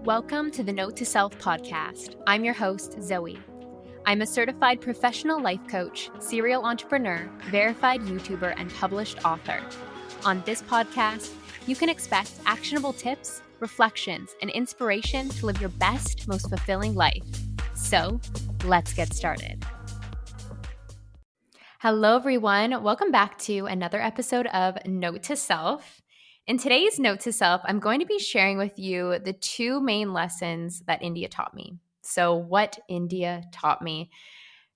Welcome to the Note to Self podcast. I'm your host, Zoe. I'm a certified professional life coach, serial entrepreneur, verified YouTuber, and published author. On this podcast, you can expect actionable tips, reflections, and inspiration to live your best, most fulfilling life. So, let's get started. Hello, everyone. Welcome back to another episode of Note to Self. In today's Note to Self, I'm going to be sharing with you the two main lessons that India taught me. So, what India taught me.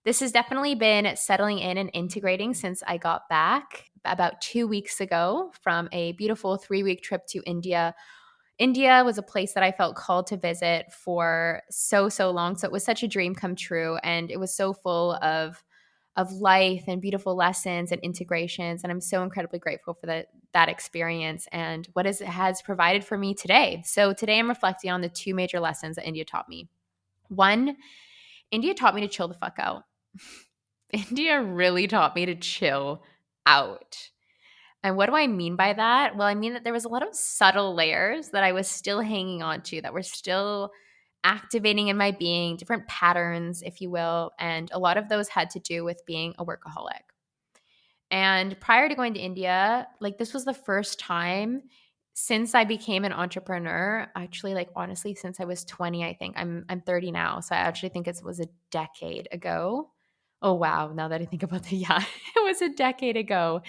This has definitely been settling in and integrating since I got back about 2 weeks ago from a beautiful 3-week trip to India. India was a place that I felt called to visit for so long. So it was such a dream come true. And it was so full of life and beautiful lessons and integrations. And I'm so incredibly grateful for that experience and what it has provided for me today. So today I'm reflecting on the two major lessons that India taught me. One, India taught me to chill the fuck out. India really taught me to chill out. And what do I mean by that? Well, I mean that there was a lot of subtle layers that I was still hanging on to, that were still activating in my being, different patterns, if you will. And a lot of those had to do with being a workaholic. And prior to going to India, this was the first time since I became an entrepreneur, actually, honestly, since I was 20, I think. I'm 30 now. So I actually think it was a decade ago. Oh, wow. Now that I think about it, yeah, it was a decade ago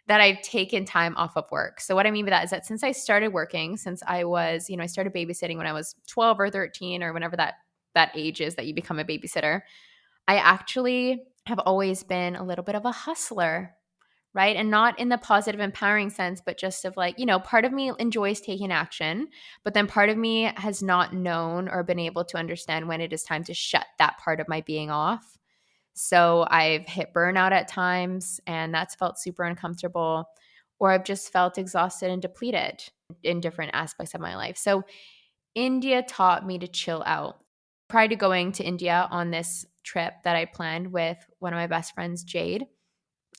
that I've taken time off of work. So what I mean by that is that since I started working, since I was, I started babysitting when I was 12 or 13 or whenever that age is that you become a babysitter, I actually have always been a little bit of a hustler, right? And not in the positive, empowering sense, but just of part of me enjoys taking action, but then part of me has not known or been able to understand when it is time to shut that part of my being off. So I've hit burnout at times, and that's felt super uncomfortable, or I've just felt exhausted and depleted in different aspects of my life. So India taught me to chill out. Prior to going to India on this trip that I planned with one of my best friends, Jade,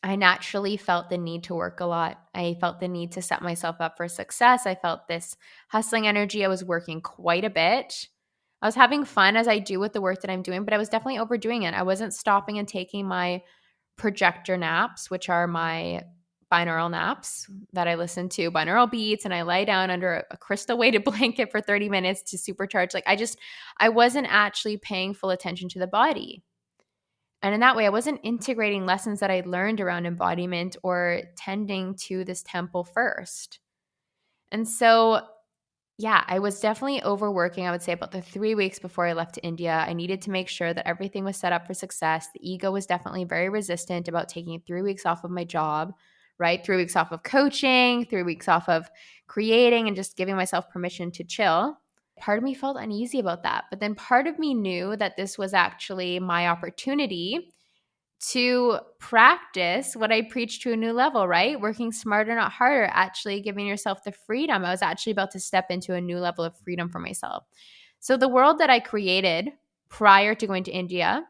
I naturally felt the need to work a lot. I felt the need to set myself up for success. I felt this hustling energy. I was working quite a bit. I was having fun as I do with the work that I'm doing, but I was definitely overdoing it. I wasn't stopping and taking my projector naps, which are my binaural naps that I listen to, binaural beats, and I lie down under a crystal weighted blanket for 30 minutes to supercharge. I wasn't actually paying full attention to the body. And in that way, I wasn't integrating lessons that I learned around embodiment or tending to this temple first. And so, yeah, I was definitely overworking. I would say about the 3 weeks before I left to India, I needed to make sure that everything was set up for success. The ego was definitely very resistant about taking 3 weeks off of my job, right? 3 weeks off of coaching, 3 weeks off of creating, and just giving myself permission to chill. Part of me felt uneasy about that. But then part of me knew that this was actually my opportunity to practice what I preach to a new level, right? Working smarter, not harder, actually giving yourself the freedom. I was actually about to step into a new level of freedom for myself. So the world that I created prior to going to India,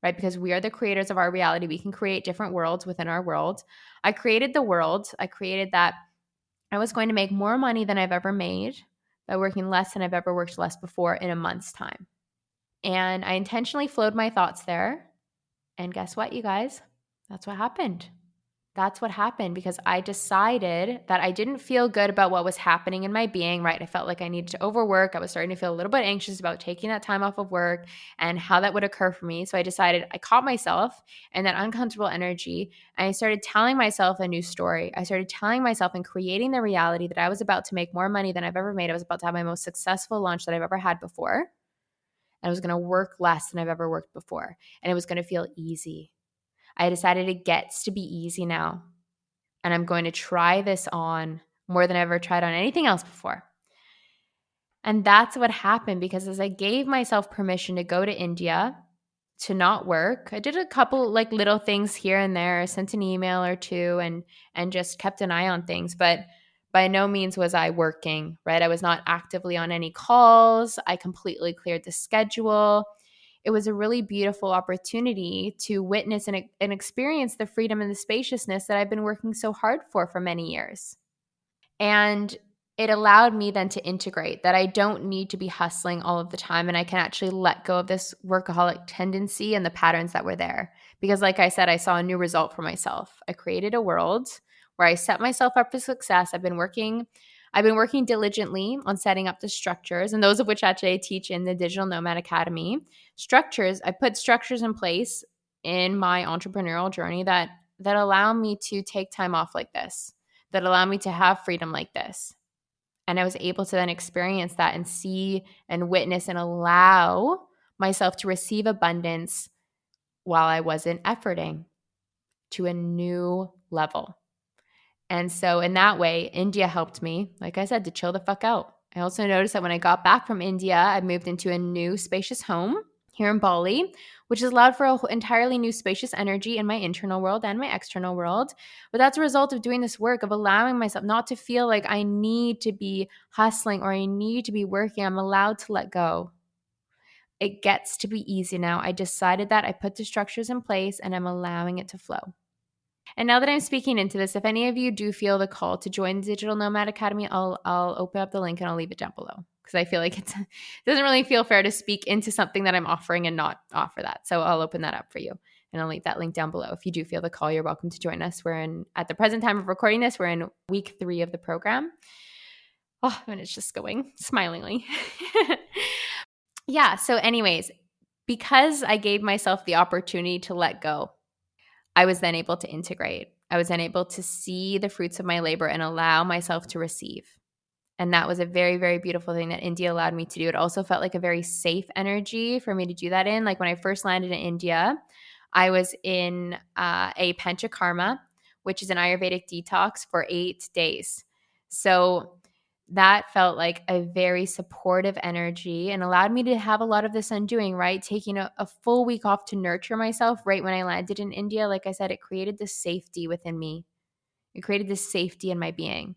right? Because we are the creators of our reality. We can create different worlds within our world. I created the world. I created that I was going to make more money than I've ever made by working less than I've ever worked less before in a month's time. And I intentionally flowed my thoughts there. And guess what, you guys? That's what happened. That's what happened because I decided that I didn't feel good about what was happening in my being, right? I felt like I needed to overwork. I was starting to feel a little bit anxious about taking that time off of work and how that would occur for me. So I decided, I caught myself in that uncomfortable energy, and I started telling myself a new story. I started telling myself and creating the reality that I was about to make more money than I've ever made. I was about to have my most successful launch that I've ever had before. I was going to work less than I've ever worked before, and it was going to feel easy. I decided it gets to be easy now, and I'm going to try this on more than I ever tried on anything else before. And that's what happened, because as I gave myself permission to go to India, to not work, I did a couple little things here and there, sent an email or two, and just kept an eye on things. But by no means was I working, right? I was not actively on any calls. I completely cleared the schedule. It was a really beautiful opportunity to witness and experience the freedom and the spaciousness that I've been working so hard for many years. And it allowed me then to integrate that I don't need to be hustling all of the time, and I can actually let go of this workaholic tendency and the patterns that were there. Because like I said, I saw a new result for myself. I created a world where I set myself up for success. I've been working diligently on setting up the structures, and those of which actually I teach in the Digital Nomad Academy. I put structures in place in my entrepreneurial journey that allow me to take time off like this, that allow me to have freedom like this. And I was able to then experience that and see and witness and allow myself to receive abundance while I wasn't efforting to a new level. And so in that way, India helped me, like I said, to chill the fuck out. I also noticed that when I got back from India, I moved into a new spacious home here in Bali, which has allowed for an entirely new spacious energy in my internal world and my external world. But that's a result of doing this work, of allowing myself not to feel like I need to be hustling or I need to be working. I'm allowed to let go. It gets to be easy now. I decided that. I put the structures in place and I'm allowing it to flow. And now that I'm speaking into this, if any of you do feel the call to join the Digital Nomad Academy, I'll open up the link and I'll leave it down below, because I feel like it doesn't really feel fair to speak into something that I'm offering and not offer that. So I'll open that up for you, and I'll leave that link down below. If you do feel the call, you're welcome to join us. At the present time of recording this, we're in week 3 of the program. Oh, and it's just going smilingly. Yeah. So anyways, because I gave myself the opportunity to let go, I was then able to integrate. I was then able to see the fruits of my labor and allow myself to receive. And that was a very, very beautiful thing that India allowed me to do. It also felt like a very safe energy for me to do that in. Like when I first landed in India, I was in a panchakarma, which is an Ayurvedic detox for 8 days. So that felt like a very supportive energy and allowed me to have a lot of this undoing, right? Taking a full week off to nurture myself right when I landed in India. Like I said, it created this safety within me. It created this safety in my being.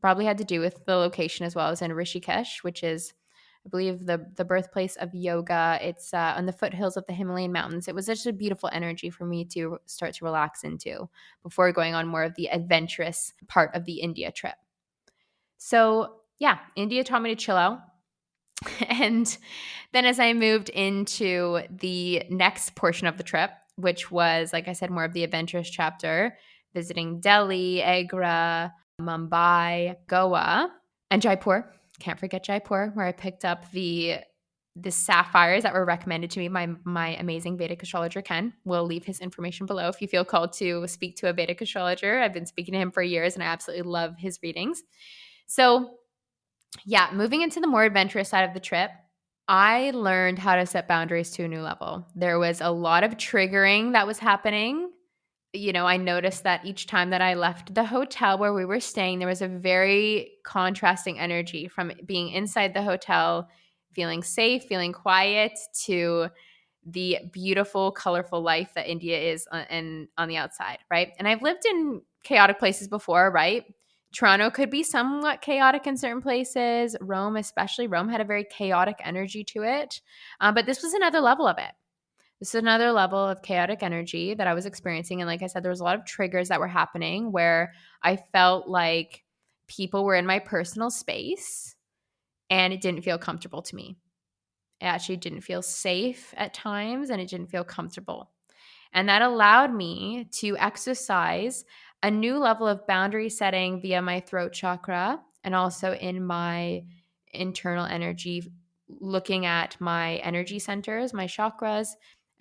Probably had to do with the location as well. As in Rishikesh, which is, I believe, the birthplace of yoga. It's on the foothills of the Himalayan mountains. It was such a beautiful energy for me to start to relax into before going on more of the adventurous part of the India trip. So yeah, India taught me to chill out. And then as I moved into the next portion of the trip, which was, like I said, more of the adventurous chapter, visiting Delhi, Agra, Mumbai, Goa, and Jaipur. Can't forget Jaipur, where I picked up the sapphires that were recommended to me by my amazing Vedic astrologer, Ken. We'll leave his information below if you feel called to speak to a Vedic astrologer. I've been speaking to him for years and I absolutely love his readings. So yeah, moving into the more adventurous side of the trip, I learned how to set boundaries to a new level. There was a lot of triggering that was happening. I noticed that each time that I left the hotel where we were staying, there was a very contrasting energy from being inside the hotel, feeling safe, feeling quiet, to the beautiful, colorful life that India is on the outside, right? And I've lived in chaotic places before, right? Toronto could be somewhat chaotic in certain places. Rome, especially. Rome had a very chaotic energy to it. But this was another level of it. This is another level of chaotic energy that I was experiencing. And like I said, there was a lot of triggers that were happening where I felt like people were in my personal space and it didn't feel comfortable to me. It actually didn't feel safe at times and it didn't feel comfortable. And that allowed me to exercise a new level of boundary setting via my throat chakra and also in my internal energy, looking at my energy centers, my chakras,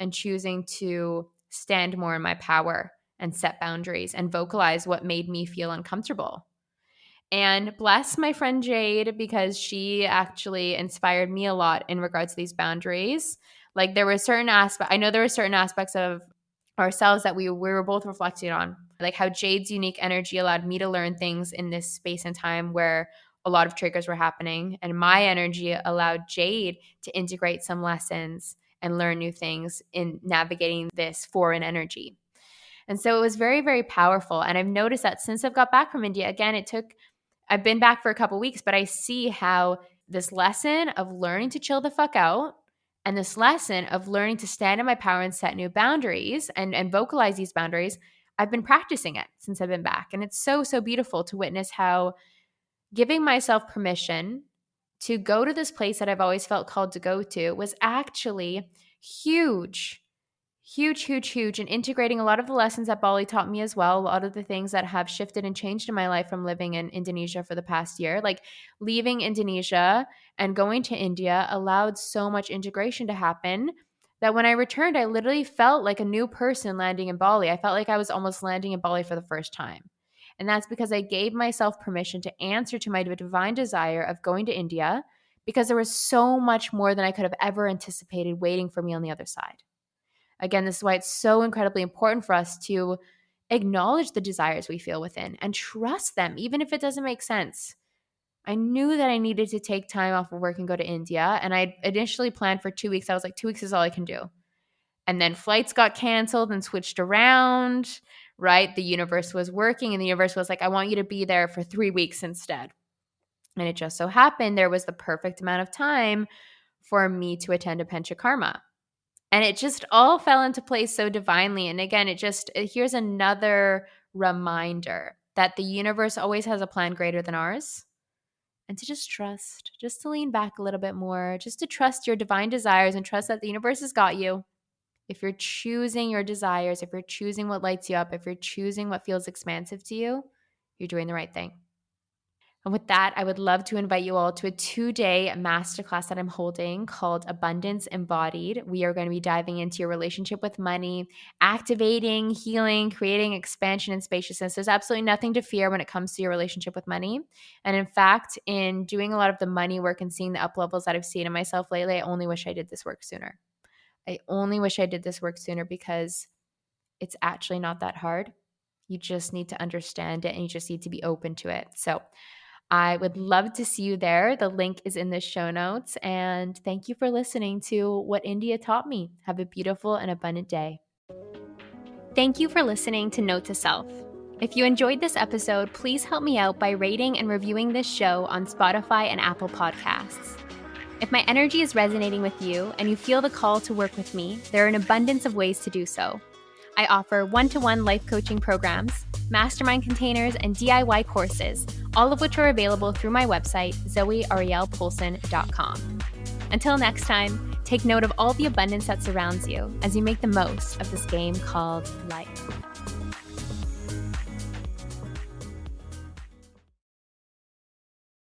and choosing to stand more in my power and set boundaries and vocalize what made me feel uncomfortable. And bless my friend Jade, because she actually inspired me a lot in regards to these boundaries. Like there were certain aspects, I know there were certain aspects of ourselves that we were both reflecting on, like how Jade's unique energy allowed me to learn things in this space and time where a lot of triggers were happening, and my energy allowed Jade to integrate some lessons and learn new things in navigating this foreign energy. And so it was very, very powerful. And I've noticed that since I've got back from India, again, I've been back for a couple weeks, but I see how this lesson of learning to chill the fuck out and this lesson of learning to stand in my power and set new boundaries and vocalize these boundaries, I've been practicing it since I've been back. And it's so, so beautiful to witness how giving myself permission to go to this place that I've always felt called to go to was actually huge. Huge, huge, huge. And integrating a lot of the lessons that Bali taught me as well, a lot of the things that have shifted and changed in my life from living in Indonesia for the past year. Like leaving Indonesia and going to India allowed so much integration to happen that when I returned, I literally felt like a new person landing in Bali. I felt like I was almost landing in Bali for the first time. And that's because I gave myself permission to answer to my divine desire of going to India because there was so much more than I could have ever anticipated waiting for me on the other side. Again, this is why it's so incredibly important for us to acknowledge the desires we feel within and trust them, even if it doesn't make sense. I knew that I needed to take time off of work and go to India. And I initially planned for 2 weeks. I was like, 2 weeks is all I can do. And then flights got canceled and switched around, right? The universe was working and the universe was like, I want you to be there for 3 weeks instead. And it just so happened there was the perfect amount of time for me to attend a Panchakarma. And it just all fell into place so divinely. And again, here's another reminder that the universe always has a plan greater than ours. And to just trust, just to lean back a little bit more, just to trust your divine desires and trust that the universe has got you. If you're choosing your desires, if you're choosing what lights you up, if you're choosing what feels expansive to you, you're doing the right thing. And with that, I would love to invite you all to a 2-day masterclass that I'm holding called Abundance Embodied. We are going to be diving into your relationship with money, activating, healing, creating expansion and spaciousness. There's absolutely nothing to fear when it comes to your relationship with money. And in fact, in doing a lot of the money work and seeing the up levels that I've seen in myself lately, I only wish I did this work sooner. I only wish I did this work sooner because it's actually not that hard. You just need to understand it and you just need to be open to it. So I would love to see you there. The link is in the show notes. And thank you for listening to What India Taught Me. Have a beautiful and abundant day. Thank you for listening to Note to Self. If you enjoyed this episode, please help me out by rating and reviewing this show on Spotify and Apple Podcasts. If my energy is resonating with you and you feel the call to work with me, there are an abundance of ways to do so. I offer one-to-one life coaching programs, mastermind containers, and DIY courses, all of which are available through my website, zoearielpoulsen.com. Until next time, take note of all the abundance that surrounds you as you make the most of this game called life.